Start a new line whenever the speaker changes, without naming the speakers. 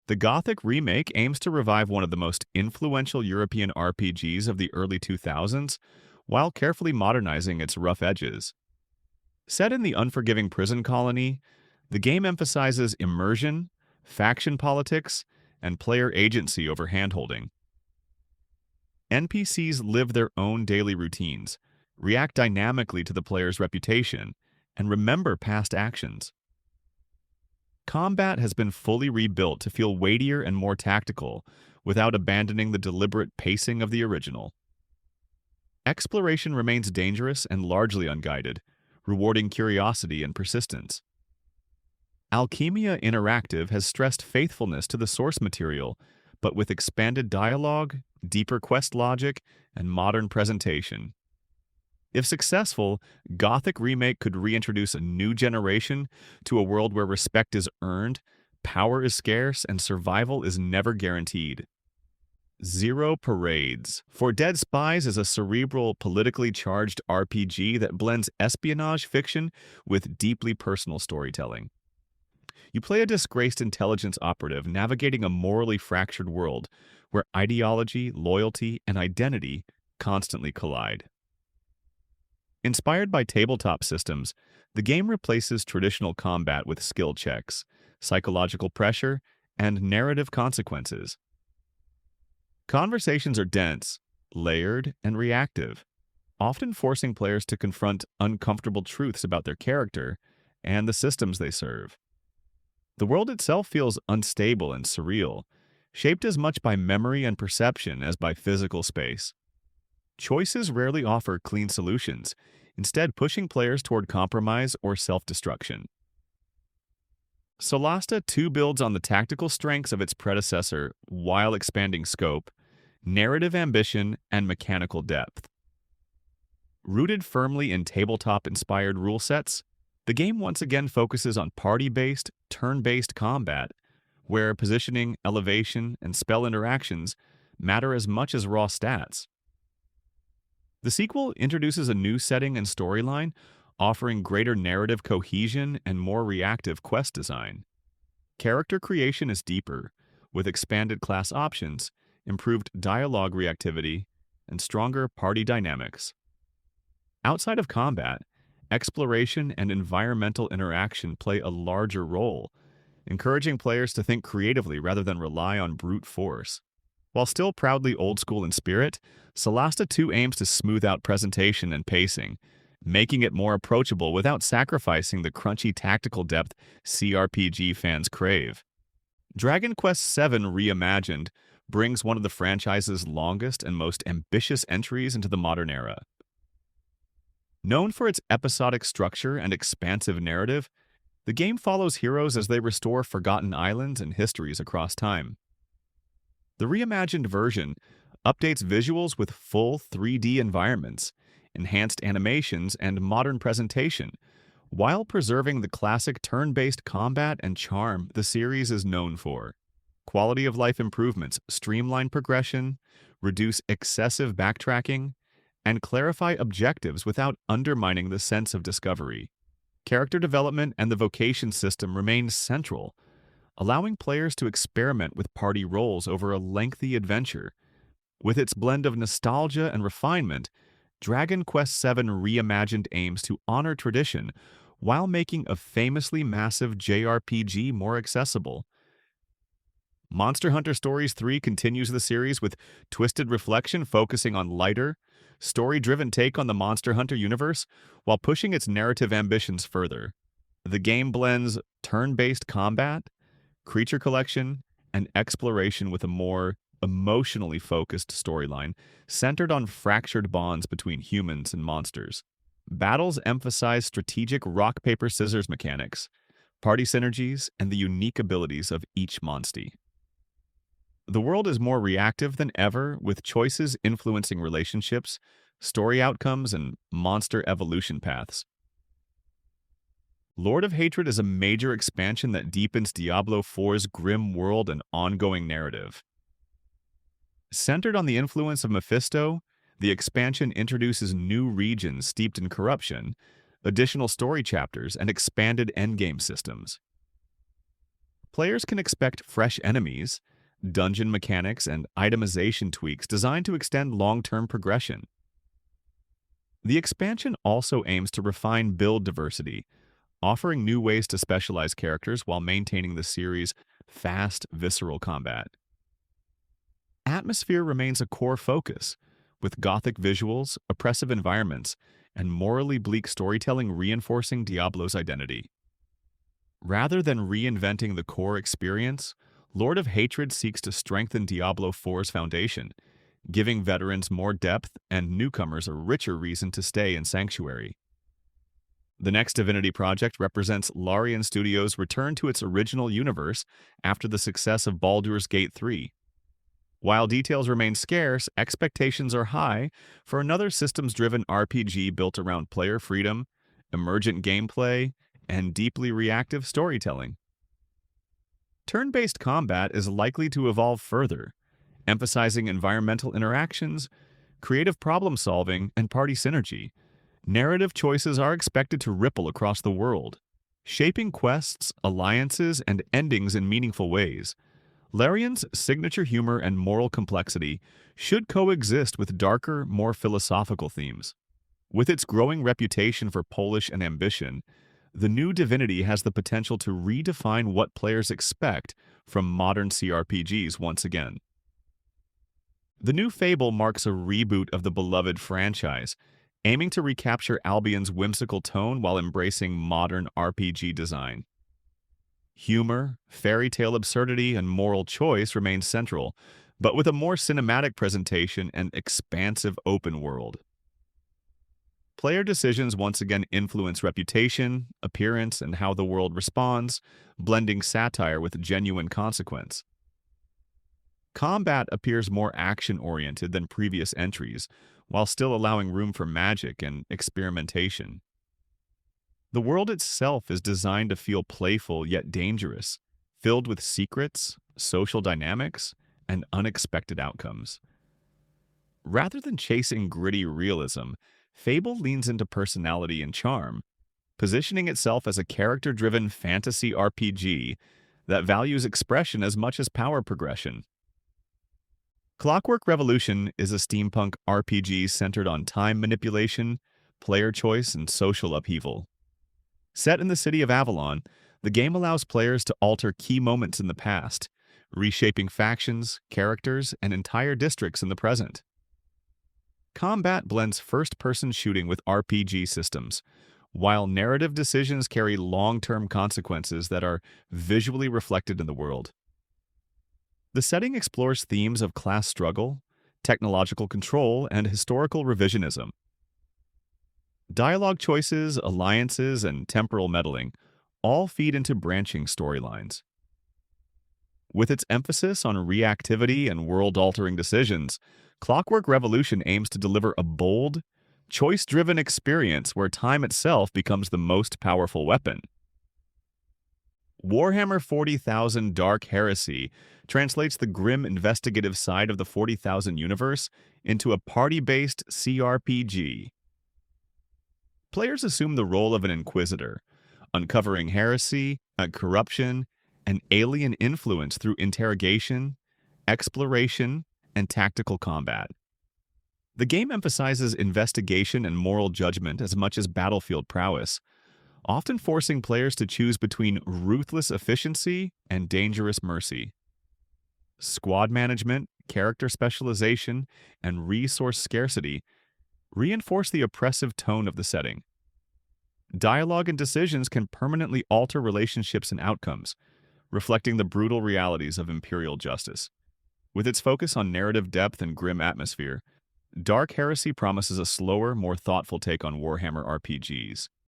The Gothic Remake aims to revive one of the most influential European RPGs of the early 2000s while carefully modernizing its rough edges. Set in the unforgiving prison colony, the game emphasizes immersion, faction politics, and player agency over handholding. NPCs live their own daily routines, react dynamically to the player's reputation, and remember past actions. Combat has been fully rebuilt to feel weightier and more tactical, without abandoning the deliberate pacing of the original. Exploration remains dangerous and largely unguided, rewarding curiosity and persistence. Alchemia Interactive has stressed faithfulness to the source material, but with expanded dialogue, deeper quest logic, and modern presentation. If successful, Gothic Remake could reintroduce a new generation to a world where respect is earned, power is scarce, and survival is never guaranteed. Zero Parades. For Dead Spies is a cerebral, politically charged RPG that blends espionage fiction with deeply personal storytelling. You play a disgraced intelligence operative navigating a morally fractured world where ideology, loyalty, and identity constantly collide. Inspired by tabletop systems, the game replaces traditional combat with skill checks, psychological pressure, and narrative consequences. Conversations are dense, layered, and reactive, often forcing players to confront uncomfortable truths about their character and the systems they serve. The world itself feels unstable and surreal, shaped as much by memory and perception as by physical space. Choices rarely offer clean solutions, instead pushing players toward compromise or self-destruction. Solasta 2 builds on the tactical strengths of its predecessor while expanding scope, narrative ambition, and mechanical depth. Rooted firmly in tabletop-inspired rule sets, the game once again focuses on party-based, turn-based combat, where positioning, elevation, and spell interactions matter as much as raw stats. The sequel introduces a new setting and storyline, offering greater narrative cohesion and more reactive quest design. Character creation is deeper, with expanded class options, improved dialogue reactivity, and stronger party dynamics. Outside of combat, exploration and environmental interaction play a larger role, encouraging players to think creatively rather than rely on brute force. While still proudly old school in spirit, Solasta 2 aims to smooth out presentation and pacing, making it more approachable without sacrificing the crunchy tactical depth CRPG fans crave. Dragon Quest VII Reimagined brings one of the franchise's longest and most ambitious entries into the modern era. Known for its episodic structure and expansive narrative, the game follows heroes as they restore forgotten islands and histories across time. The reimagined version updates visuals with full 3D environments, enhanced animations, and modern presentation, while preserving the classic turn-based combat and charm the series is known for. Quality of life improvements streamline progression, reduce excessive backtracking, and clarify objectives without undermining the sense of discovery. Character development and the vocation system remain central, allowing players to experiment with party roles over a lengthy adventure. With its blend of nostalgia and refinement, Dragon Quest VII Reimagined aims to honor tradition while making a famously massive JRPG more accessible. Monster Hunter Stories 3 continues the series with Twisted Reflection focusing on lighter, story-driven take on the Monster Hunter universe while pushing its narrative ambitions further. The game blends turn-based combat, creature collection, and exploration with a more emotionally focused storyline centered on fractured bonds between humans and monsters. Battles emphasize strategic rock-paper-scissors mechanics, party synergies, and the unique abilities of each monstie. The world is more reactive than ever, with choices influencing relationships, story outcomes, and monster evolution paths. Lord of Hatred is a major expansion that deepens Diablo 4's grim world and ongoing narrative. Centered on the influence of Mephisto, the expansion introduces new regions steeped in corruption, additional story chapters, and expanded endgame systems. Players can expect fresh enemies, dungeon mechanics, and itemization tweaks designed to extend long-term progression. The expansion also aims to refine build diversity, offering new ways to specialize characters while maintaining the series' fast, visceral combat. Atmosphere remains a core focus, with Gothic visuals, oppressive environments, and morally bleak storytelling reinforcing Diablo's identity. Rather than reinventing the core experience, Lord of Hatred seeks to strengthen Diablo 4's foundation, giving veterans more depth and newcomers a richer reason to stay in Sanctuary. The next Divinity project represents Larian Studios' return to its original universe after the success of Baldur's Gate 3. While details remain scarce, expectations are high for another systems-driven RPG built around player freedom, emergent gameplay, and deeply reactive storytelling. Turn-based combat is likely to evolve further, emphasizing environmental interactions, creative problem-solving, and party synergy. Narrative choices are expected to ripple across the world, shaping quests, alliances, and endings in meaningful ways. Larian's signature humor and moral complexity should coexist with darker, more philosophical themes. With its growing reputation for polish and ambition, the new Divinity has the potential to redefine what players expect from modern CRPGs once again. The new Fable marks a reboot of the beloved franchise, aiming to recapture Albion's whimsical tone while embracing modern RPG design. Humor, fairy tale absurdity, and moral choice remain central, but with a more cinematic presentation and expansive open world. Player decisions once again influence reputation, appearance, and how the world responds, blending satire with genuine consequence. Combat appears more action-oriented than previous entries, while still allowing room for magic and experimentation. The world itself is designed to feel playful yet dangerous, filled with secrets, social dynamics, and unexpected outcomes. Rather than chasing gritty realism, Fable leans into personality and charm, positioning itself as a character-driven fantasy RPG that values expression as much as power progression. Clockwork Revolution is a steampunk RPG centered on time manipulation, player choice, and social upheaval. Set in the city of Avalon, the game allows players to alter key moments in the past, reshaping factions, characters, and entire districts in the present. Combat blends first-person shooting with RPG systems, while narrative decisions carry long-term consequences that are visually reflected in the world. The setting explores themes of class struggle, technological control, and historical revisionism. Dialogue choices, alliances, and temporal meddling all feed into branching storylines. With its emphasis on reactivity and world-altering decisions, Clockwork Revolution aims to deliver a bold, choice-driven experience where time itself becomes the most powerful weapon. Warhammer 40,000 Dark Heresy translates the grim investigative side of the 40,000 universe into a party-based CRPG. Players assume the role of an inquisitor, uncovering heresy, corruption, and alien influence through interrogation, exploration, and tactical combat. The game emphasizes investigation and moral judgment as much as battlefield prowess, often forcing players to choose between ruthless efficiency and dangerous mercy. Squad management, character specialization, and resource scarcity reinforce the oppressive tone of the setting. Dialogue and decisions can permanently alter relationships and outcomes, reflecting the brutal realities of imperial justice. With its focus on narrative depth and grim atmosphere, Dark Heresy promises a slower, more thoughtful take on Warhammer RPGs.